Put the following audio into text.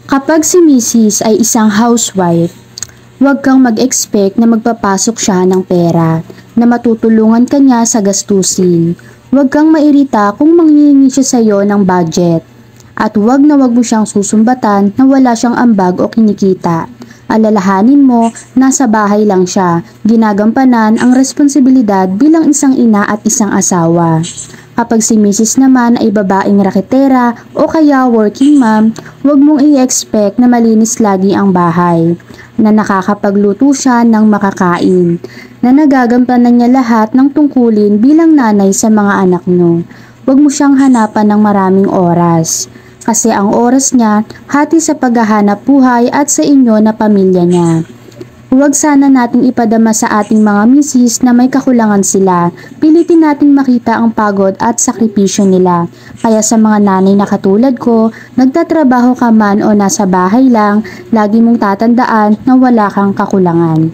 Kapag si Mrs. ay isang housewife, huwag kang mag-expect na magpapasok siya ng pera, na matutulungan ka niya sa gastusin. Huwag kang mairita kung manghihingi siya sa iyo ng budget. At huwag na huwag mo siyang susumbatan na wala siyang ambag o kinikita. Alalahanin mo, nasa bahay lang siya, ginagampanan ang responsibilidad bilang isang ina at isang asawa. Kapag si Mrs. naman ay babaeng raketera o kaya working mom, huwag mong i-expect na malinis lagi ang bahay, na nakakapagluto siya ng makakain, na nagagampanan niya lahat ng tungkulin bilang nanay sa mga anak niyo. Huwag mo siyang hanapan ng maraming oras, kasi ang oras niya hati sa paghahanap buhay at sa inyo na pamilya niya. Huwag sana nating ipadama sa ating mga misis na may kakulangan sila. Pilitin nating makita ang pagod at sakripisyo nila. Kaya sa mga nanay na katulad ko, nagtatrabaho ka man o nasa bahay lang, lagi mong tatandaan na wala kang kakulangan.